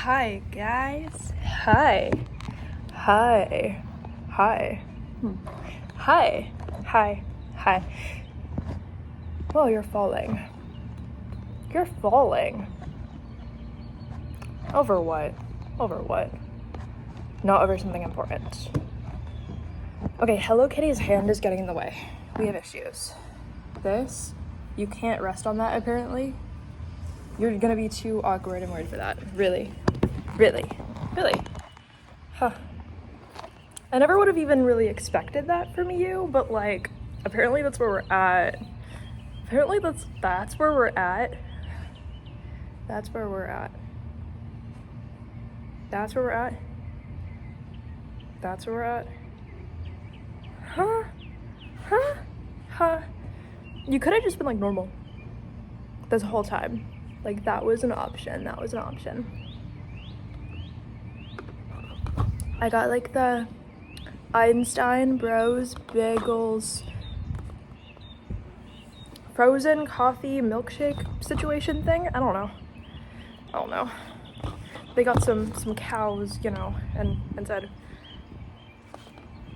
Hi guys. Hi. Hi. Hi. Hi. Hi. Hi. Oh, you're falling. You're falling. Over what? Over what? Not over something important. Okay, Hello Kitty's hand is getting in the way. We have issues. This, you can't rest on that apparently. You're gonna be too awkward and weird for that. Really? Really? Really? Huh. I never would have even really expected that from you, but like, apparently that's where we're at. Apparently that's where we're at. That's where we're at. That's where we're at. That's where we're at. Huh? Huh? Huh? You could have just been like normal this whole time. Like that was an option. That was an option. I got like the Einstein Bros Bagels frozen coffee milkshake situation thing. I don't know. They got some cows, you know, and said,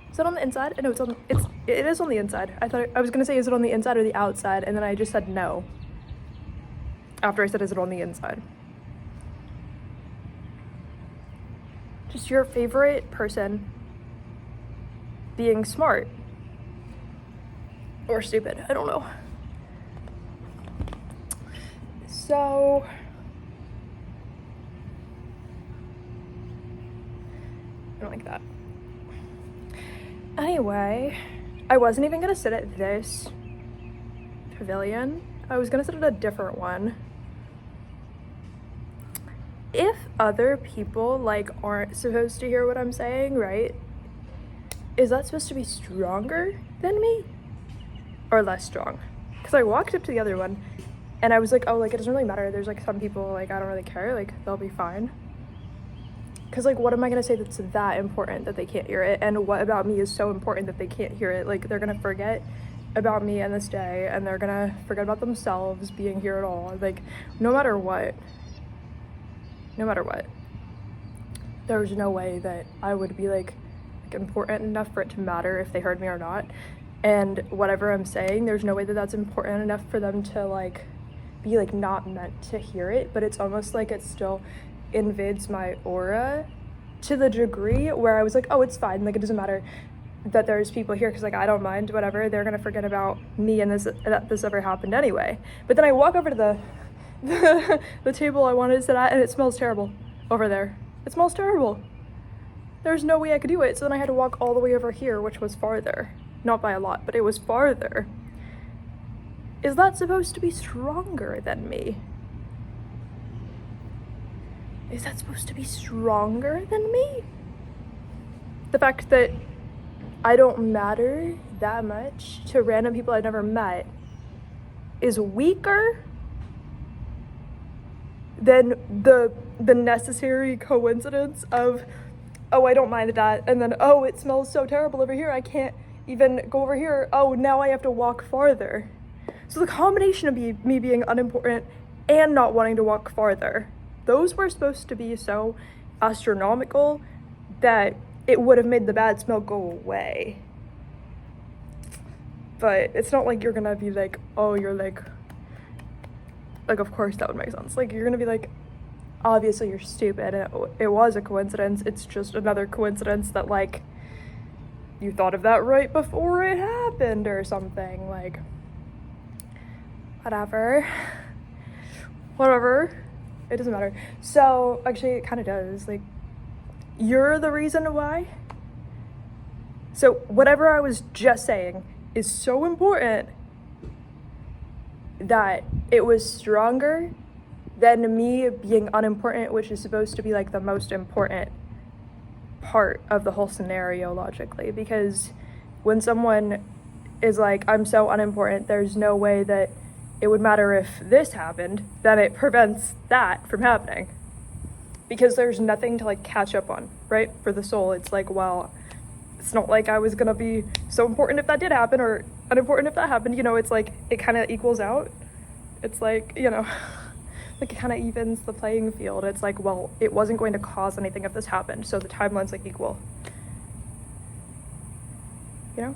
is it on the inside? No, it is on the inside. I was gonna say, is it on the inside or the outside? And then I just said no. After I said, is it on the inside? Just your favorite person being smart. Or stupid, I don't know. So, I don't like that. Anyway, I wasn't even gonna sit at this pavilion. I was gonna sit at a different one. If other people like aren't supposed to hear what I'm saying, right? Is that supposed to be stronger than me? Or less strong? Because I walked up to the other one and I was like, oh, like it doesn't really matter. There's like some people, like I don't really care, like they'll be fine. Because like what am I gonna say that's that important that they can't hear it? And what about me is so important that they can't hear it? Like they're gonna forget about me and this day and they're gonna forget about themselves being here at all. Like no matter what, there's no way that I would be like important enough for it to matter if they heard me or not. And whatever I'm saying, there's no way that that's important enough for them to like be like not meant to hear it. But it's almost like it still invades my aura to the degree where I was like, oh, it's fine, like it doesn't matter that there's people here because like I don't mind, whatever, they're gonna forget about me and that this ever happened anyway. But then I walk over to the table I wanted to sit at and it smells terrible over there. It smells terrible. There's no way I could do it. So then I had to walk all the way over here, which was farther. Not by a lot, but it was farther. Is that supposed to be stronger than me? Is that supposed to be stronger than me? The fact that I don't matter that much to random people I've never met is weaker than the necessary coincidence of, oh, I don't mind that, and then, oh, it smells so terrible over here, I can't even go over here, oh, now I have to walk farther. So the combination of me being unimportant and not wanting to walk farther, those were supposed to be so astronomical that it would have made the bad smell go away. But it's not like you're gonna be like, oh, you're like of course that would make sense. Like you're gonna be like, obviously you're stupid. It was a coincidence. It's just another coincidence that like you thought of that right before it happened or something. Like whatever. It doesn't matter. So actually it kind of does. Like you're the reason why. So whatever I was just saying is so important that it was stronger than me being unimportant, which is supposed to be like the most important part of the whole scenario logically. Because when someone is like, I'm so unimportant, there's no way that it would matter if this happened, then it prevents that from happening. Because there's nothing to like catch up on, right? For the soul, it's like, well, it's not like I was gonna be so important if that did happen or unimportant if that happened, you know, it's like, it kind of equals out. It's like, you know, like it kind of evens the playing field. It's like, well, it wasn't going to cause anything if this happened, so the timeline's like equal, you know?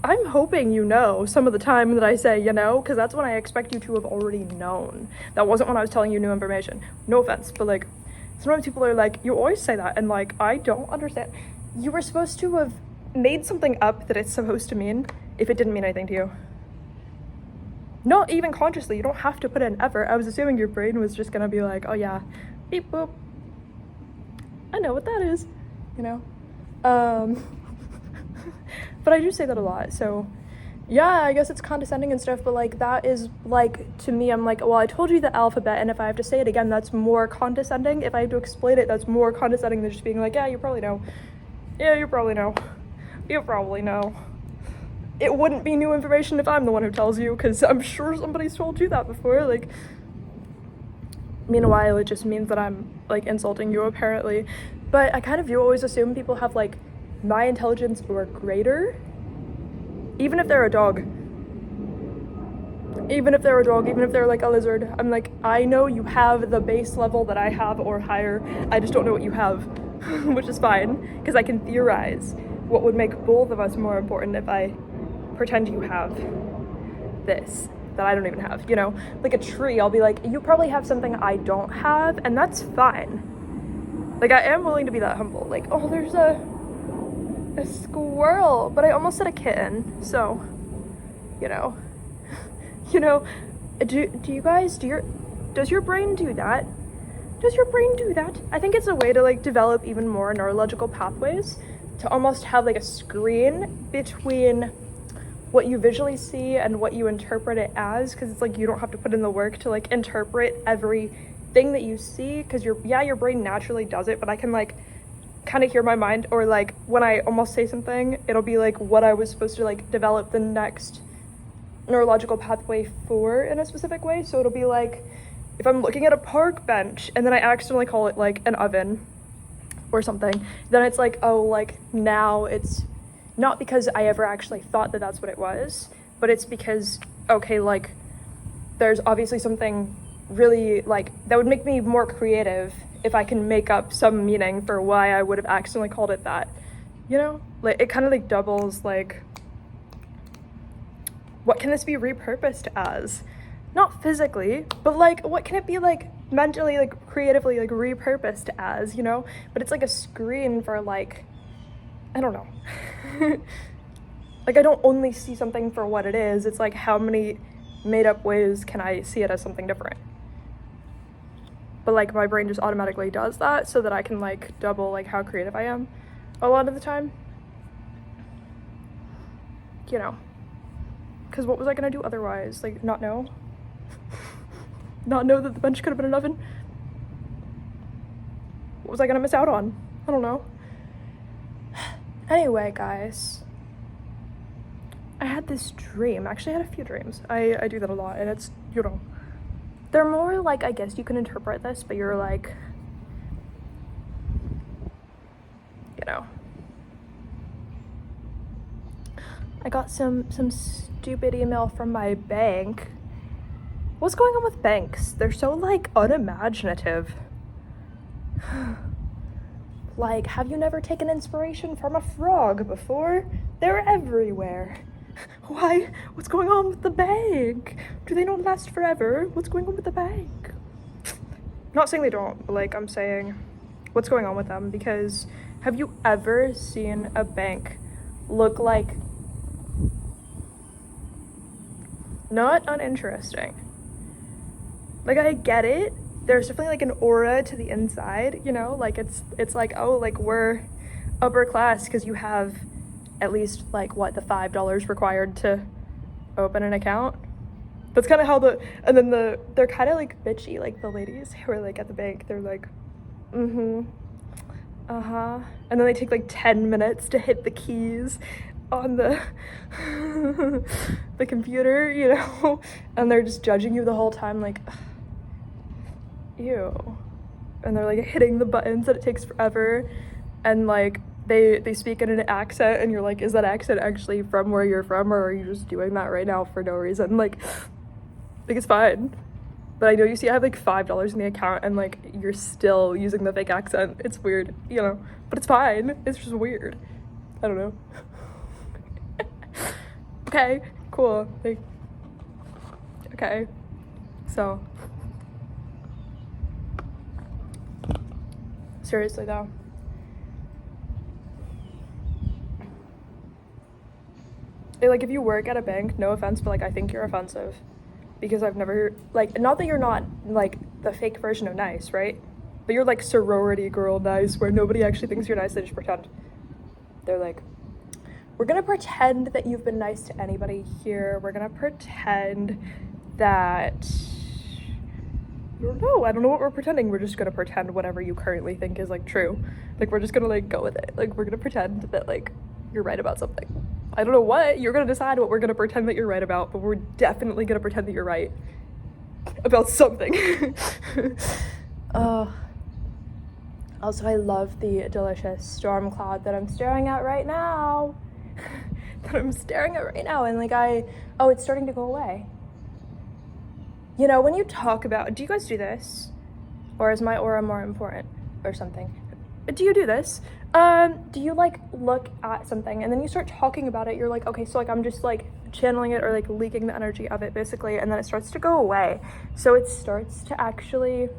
I'm hoping you know some of the time that I say, you know, because that's when I expect you to have already known. That wasn't when I was telling you new information. No offense, but like, sometimes people are like, you always say that, and like, I don't understand. You were supposed to have made something up that it's supposed to mean if it didn't mean anything to you. Not even consciously, you don't have to put in effort. I was assuming your brain was just gonna be like, oh yeah, beep boop, I know what that is, you know? But I do say that a lot, so yeah, I guess it's condescending and stuff, but like that is like, to me, I'm like, well, I told you the alphabet, and if I have to say it again, that's more condescending. If I have to explain it, that's more condescending than just being like, yeah, you probably know. Yeah, you probably know. You probably know. It wouldn't be new information if I'm the one who tells you, because I'm sure somebody's told you that before. Like, meanwhile, it just means that I'm like insulting you apparently. But I kind of do always assume people have like my intelligence or greater, even if they're a dog. Even if they're a dog, even if they're like a lizard. I'm like, I know you have the base level that I have or higher. I just don't know what you have, which is fine, because I can theorize what would make both of us more important if I pretend you have this that I don't even have, you know? Like a tree, I'll be like, you probably have something I don't have, and that's fine. Like, I am willing to be that humble. Like, oh, there's a squirrel, but I almost said a kitten, so, you know. You know, do you guys, does your brain do that? Does your brain do that? I think it's a way to like develop even more neurological pathways, to almost have like a screen between what you visually see and what you interpret it as, because it's like you don't have to put in the work to like interpret everything that you see, because your brain naturally does it, but I can like kind of hear my mind, or like when I almost say something, it'll be like what I was supposed to like develop the next neurological pathway for in a specific way. So it'll be like if I'm looking at a park bench and then I accidentally call it like an oven or something, then it's like, oh, like now it's not because I ever actually thought that that's what it was, but it's because, okay, like there's obviously something really like that would make me more creative if I can make up some meaning for why I would have accidentally called it that, you know? Like it kind of like doubles like, what can this be repurposed as? Not physically, but like what can it be like mentally, like creatively, like repurposed as, you know? But it's like a screen for like, I don't know. Like I don't only see something for what it is, it's like how many made up ways can I see it as something different? But like my brain just automatically does that so that I can like double like how creative I am a lot of the time, you know? Because what was I gonna do otherwise? Like not know? Not know that the bench could have been an oven? What was I gonna miss out on? I don't know. Anyway, guys, I had this dream. Actually, I had a few dreams. I do that a lot, and it's, you know, they're more like, I guess you can interpret this, but you're like, you know. I got some stupid email from my bank. What's going on with banks? They're so like unimaginative. Like, have you never taken inspiration from a frog before? They're everywhere. Why? What's going on with the bank? Do they not last forever? What's going on with the bank? Not saying they don't, but like I'm saying what's going on with them, because have you ever seen a bank look like not uninteresting? Like I get it. There's definitely like an aura to the inside, you know, like it's like, oh, like we're upper class because you have at least like what, the $5 required to open an account. That's kind of how and then they're kind of like bitchy, like the ladies who are like at the bank, they're like, and then they take like 10 minutes to hit the keys on the the computer, you know, and they're just judging you the whole time, like, ew. And they're like hitting the buttons and it takes forever, and like they speak in an accent and you're like, is that accent actually from where you're from, or are you just doing that right now for no reason? Like it's fine. But I know you see I have like $5 in the account and like you're still using the fake accent. It's weird, you know, but it's fine. It's just weird. I don't know. Okay, cool. Like, okay, so seriously though, like if you work at a bank, no offense, but like I think you're offensive because I've never, like, not that you're not like the fake version of nice, right? But you're like sorority girl nice where nobody actually thinks you're nice, they just pretend. They're like, we're gonna pretend that you've been nice to anybody here. We're gonna pretend that, no, I don't know what we're pretending. We're just gonna pretend whatever you currently think is like true. Like we're just gonna like go with it. Like we're gonna pretend that like you're right about something. I don't know what, you're gonna decide what we're gonna pretend that you're right about, but we're definitely gonna pretend that you're right about something. Also, I love the delicious storm cloud that I'm staring at right now. And like oh, it's starting to go away. You know, when you talk about, do you guys do this? Or is my aura more important or something? Do you do this? Do you like look at something and then you start talking about it? You're like, okay, so like I'm just like channeling it or like leaking the energy of it basically, and then it starts to go away. So it starts to actually,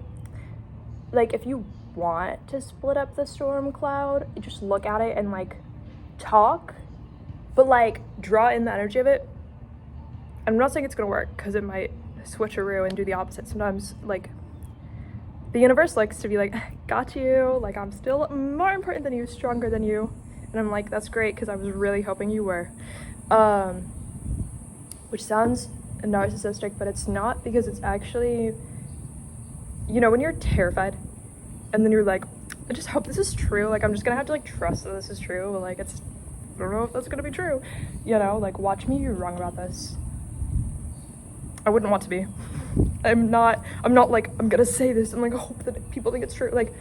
like, if you want to split up the storm cloud, you just look at it and like talk, but like draw in the energy of it. I'm not saying it's gonna work because it might switcheroo and do the opposite. Sometimes like the universe likes to be like, got you, like I'm still more important than you, stronger than you. And I'm like, that's great because I was really hoping you were. Which sounds narcissistic, but it's not, because it's actually, you know, when you're terrified and then you're like, I just hope this is true. Like, I'm just gonna have to like trust that this is true. But like, I don't know if that's gonna be true. You know, like watch me be wrong about this. I wouldn't want to be. I'm not like, I'm gonna say this and like hope that people think it's true. Like,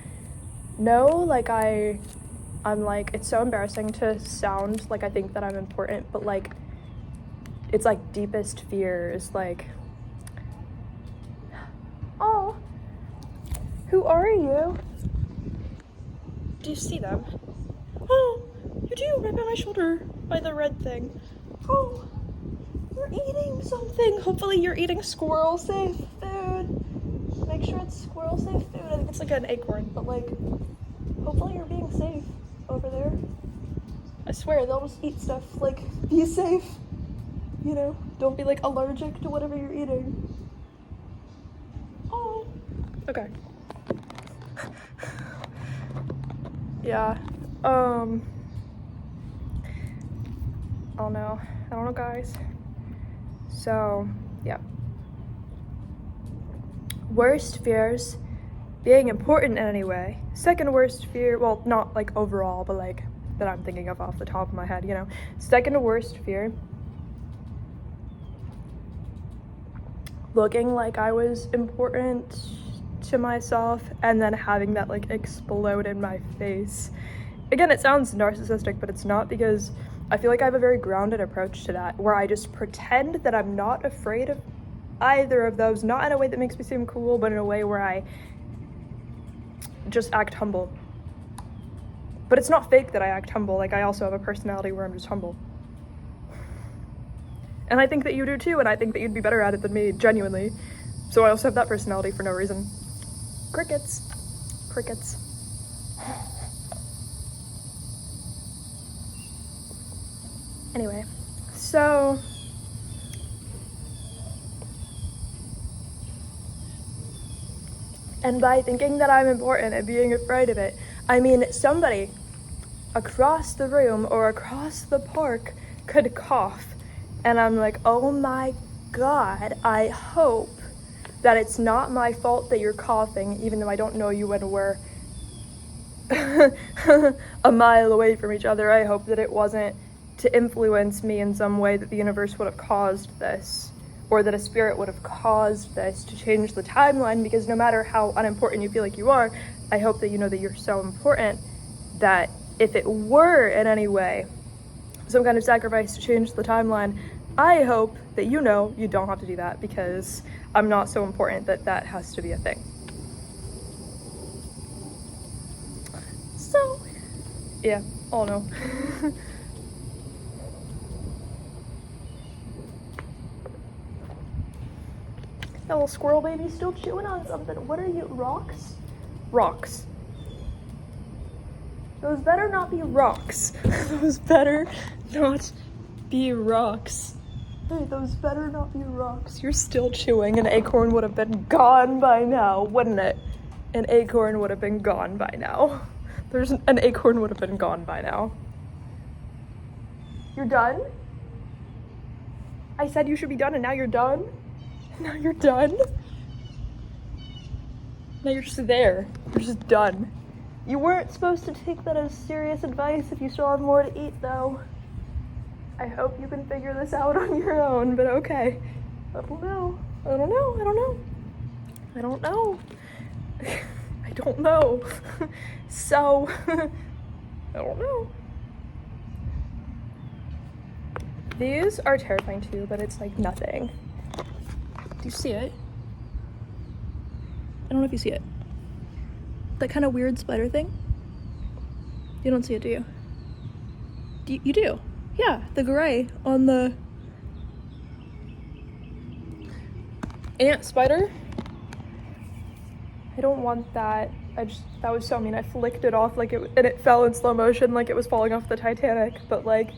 no, like I'm like, it's so embarrassing to sound like I think that I'm important, but like, it's like deepest fear is like, oh, who are you? Do you see them? Oh, you do, right by my shoulder, by the red thing. Oh, you're eating something. Hopefully you're eating squirrel safe food. Make sure it's squirrel safe food. I think it's like an acorn, but like, hopefully you're being safe over there. I swear, they'll just eat stuff, like, be safe. You know, don't be like allergic to whatever you're eating. Oh, okay. Yeah, I don't know guys. So, yeah. Worst fears, being important in any way. Second worst fear, well, not like overall, but like that I'm thinking of off the top of my head, you know. Second worst fear, looking like I was important to myself and then having that like explode in my face. Again, it sounds narcissistic, but it's not, because I feel like I have a very grounded approach to that, where I just pretend that I'm not afraid of either of those, not in a way that makes me seem cool, but in a way where I just act humble. But it's not fake that I act humble. Like, I also have a personality where I'm just humble. And I think that you do too, and I think that you'd be better at it than me, genuinely. So I also have that personality for no reason. Crickets. Crickets. Anyway, so and by thinking that I'm important and being afraid of it, I mean somebody across the room or across the park could cough, and I'm like, oh my God, I hope that it's not my fault that you're coughing, even though I don't know you when we're a mile away from each other. I hope that it wasn't to influence me in some way, that the universe would have caused this, or that a spirit would have caused this to change the timeline, because no matter how unimportant you feel like you are, I hope that you know that you're so important that if it were in any way some kind of sacrifice to change the timeline, I hope that you know you don't have to do that, because I'm not so important that that has to be a thing. So, yeah, oh no. That little squirrel baby still chewing on something. What are you, rocks? Rocks. Those better not be rocks. Those better not be rocks. Hey, those better not be rocks. You're still chewing. An acorn would have been gone by now, wouldn't it? An acorn would have been gone by now. An acorn would have been gone by now. You're done? I said you should be done and now you're done? Now you're done? Now you're just there. You're just done. You weren't supposed to take that as serious advice if you still have more to eat, though. I hope you can figure this out on your own, but okay. I don't know. I don't know. I don't know. I don't know. I don't know. So, I don't know. These are terrifying too, but it's like nothing. Do you see it? I don't know if you see it. That kind of weird spider thing? You don't see it, do you? You do? Yeah, the gray on the ant spider. I don't want that. That was so mean. I flicked it off and it fell in slow motion like it was falling off the Titanic, but like,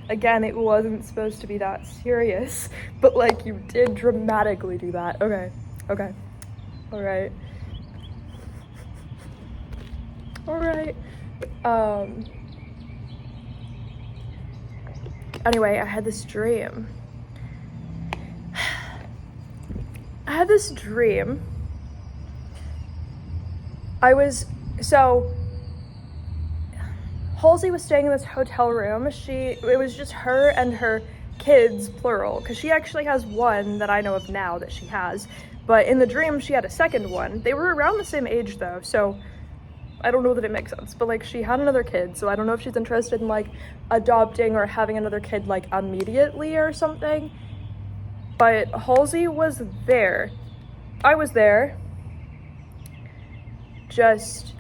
again, it wasn't supposed to be that serious, but like you did dramatically do that. Okay, okay, all right. All right. Anyway, I had this dream. Halsey was staying in this hotel room. It was just her and her kids, plural, because she actually has one that I know of now that she has, but in the dream she had a second one. They were around the same age though, so I don't know that it makes sense, but like she had another kid, so I don't know if she's interested in like adopting or having another kid like immediately or something. But Halsey was there. I was there. Just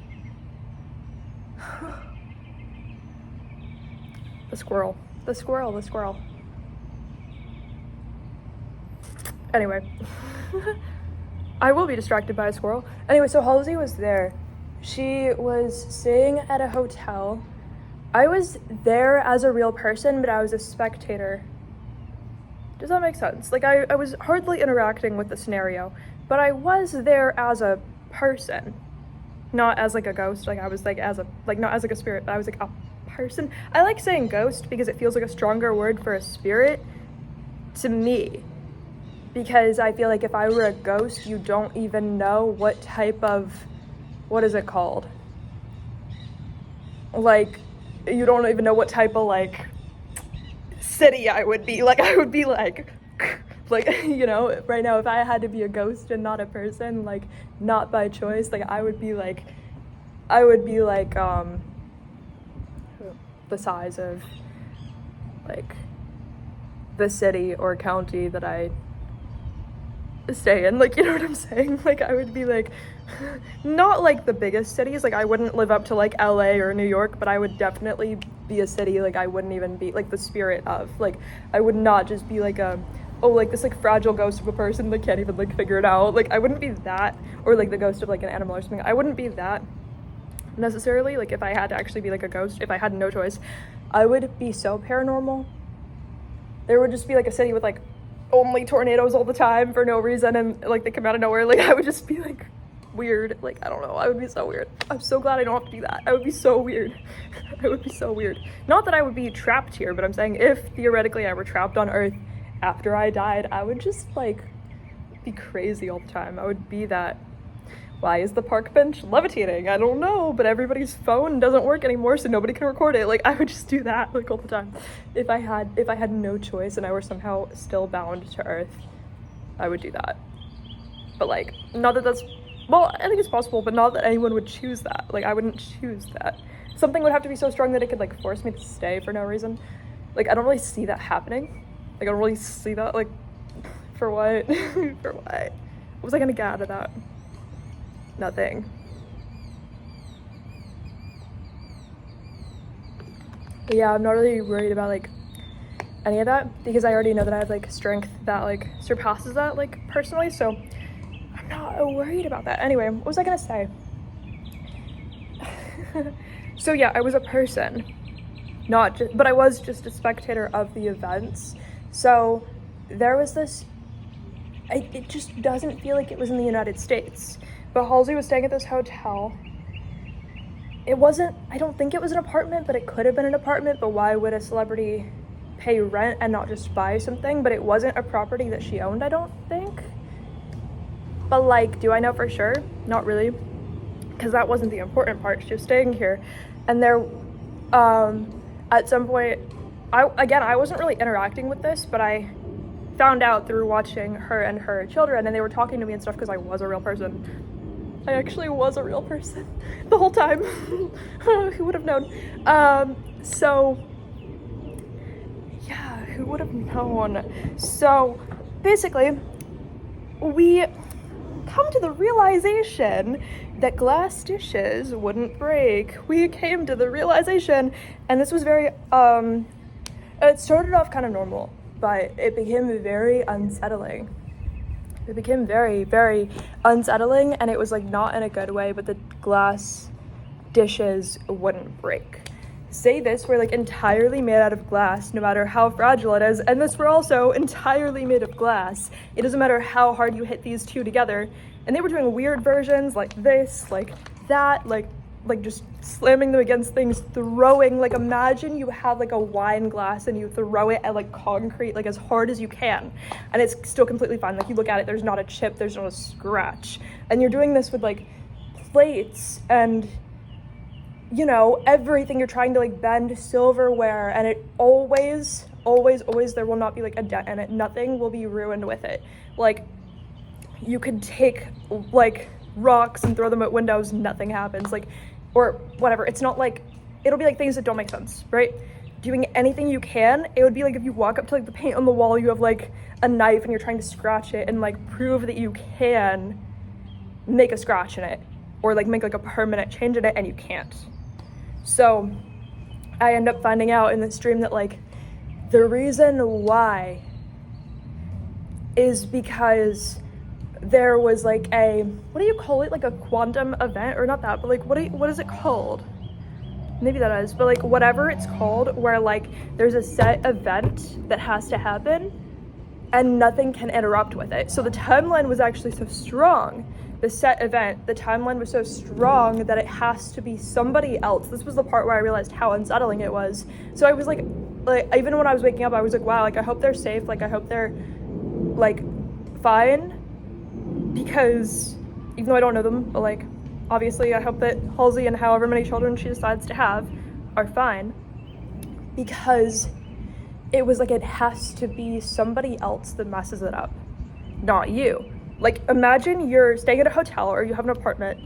the squirrel. Anyway, I will be distracted by a squirrel. Anyway, so Halsey was there. She was staying at a hotel. I was there as a real person, but I was a spectator. Does that make sense? Like I was hardly interacting with the scenario, but I was there as a person, not as like a ghost. Like I was like not as like a spirit, but I was like a person. I like saying ghost because it feels like a stronger word for a spirit to me, because I feel like if I were a ghost, you don't even know what type of, what is it called? Like, you don't even know what type of, like, city I would be. Like, I would be, like, you know, right now, if I had to be a ghost and not a person, like, not by choice, like, I would be, like, the size of, like, the city or county that I stay in, like, you know what I'm saying? Like, I would be, like, not like the biggest cities, like I wouldn't live up to like LA or New York, but I would definitely be a city, like I wouldn't even be like the spirit of, like I would not just be like like this like fragile ghost of a person that can't even like figure it out. Like I wouldn't be that, or like the ghost of like an animal or something. I wouldn't be that necessarily. Like if I had to actually be like a ghost, if I had no choice, I would be so paranormal. There would just be like a city with like only tornadoes all the time for no reason, and like they come out of nowhere. Like I would just be like weird. Like I don't know, I would be so weird. I'm so glad I don't have to do that. I would be so weird. I would be so weird. Not that I would be trapped here, but I'm saying if theoretically I were trapped on Earth after I died, I would just like be crazy all the time. I would be that. Why is the park bench levitating? I don't know, but everybody's phone doesn't work anymore, so nobody can record it. Like I would just do that like all the time. If I had no choice and I were somehow still bound to Earth, I would do that. But like, not that that's, well, I think it's possible, but not that anyone would choose that. Like I wouldn't choose that. Something would have to be so strong that it could like force me to stay for no reason. Like I don't really see that happening. Like I don't really see that, like For what? For what? What was I gonna get out of that? Nothing. But yeah, I'm not really worried about like any of that because I already know that I have like strength that like surpasses that like personally, so I'm not worried about that. Anyway, what was I gonna say? So yeah, I was a person, not just, but I was just a spectator of the events. So there was this, it just doesn't feel like it was in the United States, but Halsey was staying at this hotel. It wasn't, I don't think it was an apartment, but it could have been an apartment, but why would a celebrity pay rent and not just buy something? But it wasn't a property that she owned, I don't think. But like, do I know for sure? Not really, because that wasn't the important part. She was staying here, and there, at some point, I wasn't really interacting with this, but I found out through watching her and her children, and they were talking to me and stuff because I was a real person. I actually was a real person the whole time. Who would have known? So yeah, who would have known? So basically, we come to the realization that glass dishes wouldn't break. We came to the realization, and this was very, it started off kind of normal, but it became very unsettling. It became very, very unsettling, and it was like not in a good way, but the glass dishes wouldn't break. Say this, we're like entirely made out of glass, no matter how fragile it is, and this we're also entirely made of glass. It doesn't matter how hard you hit these two together. And they were doing weird versions like this, like that, like just slamming them against things, throwing, like imagine you have like a wine glass and you throw it at like concrete, like as hard as you can, and it's still completely fine. Like you look at it, there's not a chip, there's not a scratch. And you're doing this with like plates and, you know, everything. You're trying to like bend silverware, and it always, there will not be like a dent in it. Nothing will be ruined with it. Like, you could take like rocks and throw them at windows, nothing happens, like, or whatever. It's not like, it'll be like things that don't make sense, right? Doing anything you can. It would be like if you walk up to like the paint on the wall, you have like a knife and you're trying to scratch it and like prove that you can make a scratch in it or like make like a permanent change in it, and you can't. So I end up finding out in this dream that like the reason why is because there was like a, what do you call it, like a quantum event, or not that, but like what is it called? Maybe that is, but like whatever it's called, where like there's a set event that has to happen and nothing can interrupt with it. So the timeline was actually so strong, the set event, the timeline was so strong that it has to be somebody else. This was the part where I realized how unsettling it was. So I was like even when I was waking up, I was like, wow, like I hope they're safe, like I hope they're like fine. Because even though I don't know them, but like obviously I hope that Halsey and however many children she decides to have are fine, because it was like it has to be somebody else that messes it up, not you. Like imagine you're staying at a hotel or you have an apartment,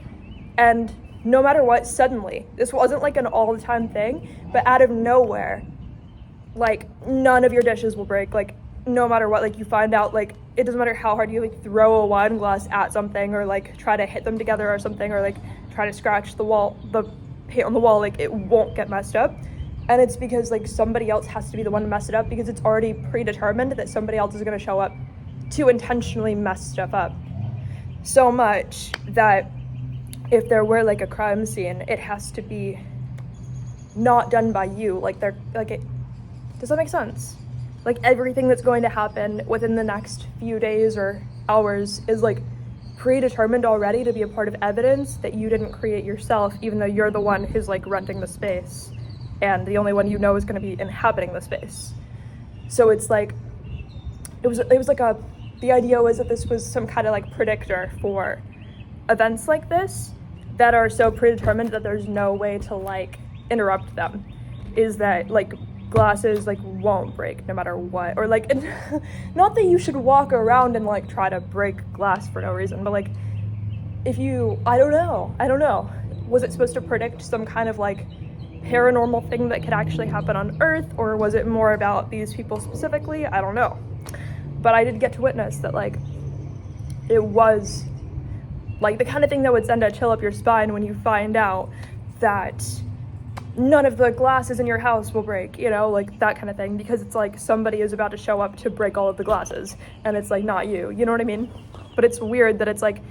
and no matter what, suddenly, this wasn't like an all the time thing, but out of nowhere, like none of your dishes will break. Like no matter what, like you find out, like it doesn't matter how hard you like throw a wine glass at something or like try to hit them together or something, or like try to scratch the wall, the paint on the wall, like it won't get messed up. And it's because like somebody else has to be the one to mess it up, because it's already predetermined that somebody else is going to show up to intentionally mess stuff up. So much that if there were like a crime scene, it has to be not done by you. Like they're like, it does that make sense? Like everything that's going to happen within the next few days or hours is like predetermined already to be a part of evidence that you didn't create yourself, even though you're the one who's like renting the space and the only one you know is going to be inhabiting the space. So it's like, it was like the idea was that this was some kind of like predictor for events like this that are so predetermined that there's no way to like interrupt them. Is that like glasses like won't break no matter what, or like not that you should walk around and like try to break glass for no reason, but like if you, I don't know, was it supposed to predict some kind of like paranormal thing that could actually happen on Earth, or was it more about these people specifically? I don't know, but I did get to witness that, like, it was, like, the kind of thing that would send a chill up your spine when you find out that none of the glasses in your house will break, you know, like, that kind of thing, because it's like somebody is about to show up to break all of the glasses, and it's, like, not you, you know what I mean? But it's weird that it's, like,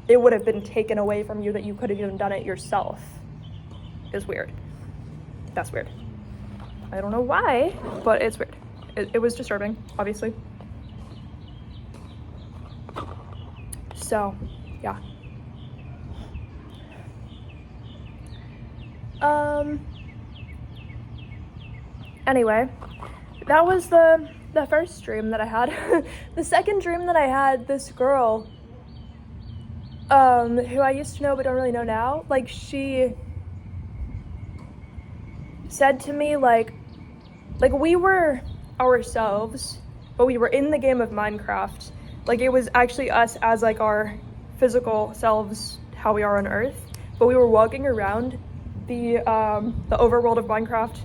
it would have been taken away from you, that you could have even done it yourself. Is weird. That's weird. I don't know why, but it's weird. It was disturbing, obviously. So, yeah. Anyway, that was the first dream that I had. The second dream that I had, this girl, who I used to know but don't really know now, like, she said to me, like we were ourselves, but we were in the game of Minecraft. Like, it was actually us as, like, our physical selves, how we are on Earth, but we were walking around the overworld of Minecraft,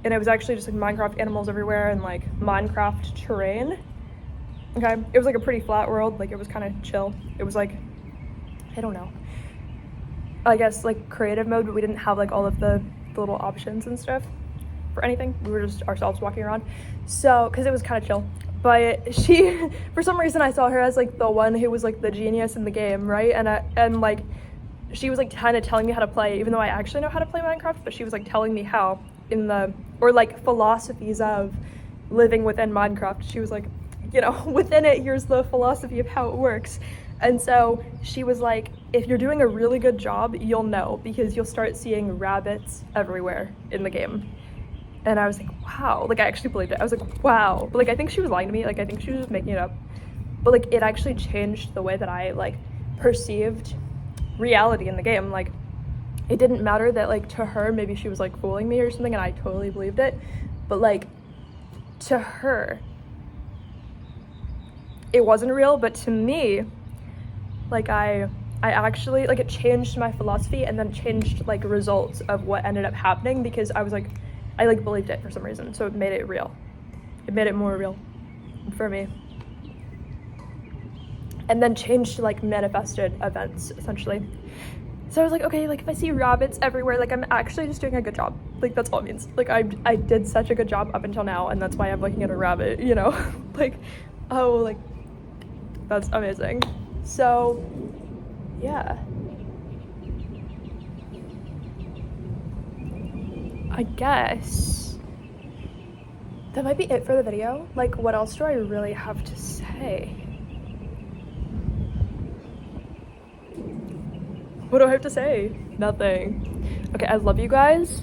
and it was actually just, like, Minecraft animals everywhere and, like, Minecraft terrain. Okay, it was, like, a pretty flat world. Like, it was kind of chill. It was, like, I don't know, I guess, like, creative mode, but we didn't have, like, all of the little options and stuff for anything. We were just ourselves walking around, so, because it was kind of chill. But she, for some reason, I saw her as, like, the one who was, like, the genius in the game, right? And like, she was, like, kind of telling me how to play, even though I actually know how to play Minecraft, but she was, like, telling me how or, like, philosophies of living within Minecraft. She was like, you know, within it, here's the philosophy of how it works. And so she was like, if you're doing a really good job, you'll know, because you'll start seeing rabbits everywhere in the game. And I was like, wow, like, I actually believed it. I was like, wow. But, like, I think she was lying to me. Like, I think she was just making it up. But, like, it actually changed the way that I, like, perceived reality in the game. Like, it didn't matter that, like, to her, maybe she was, like, fooling me or something, and I totally believed it. But, like, to her, it wasn't real. But to me, like, I actually, like, it changed my philosophy, and then changed, like, results of what ended up happening, because I was like, I, like, believed it for some reason, so it made it real. It made it more real for me. And then changed to, like, manifested events, essentially. So I was like, okay, like, if I see rabbits everywhere, like, I'm actually just doing a good job. Like, that's all it means. Like, I did such a good job up until now, and that's why I'm looking at a rabbit, you know? Like, oh, like, that's amazing. So, yeah. I guess that might be it for the video. Like, what else do I really have to say? What do I have to say? Nothing. Okay, I love you guys.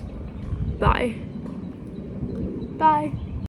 Bye. Bye.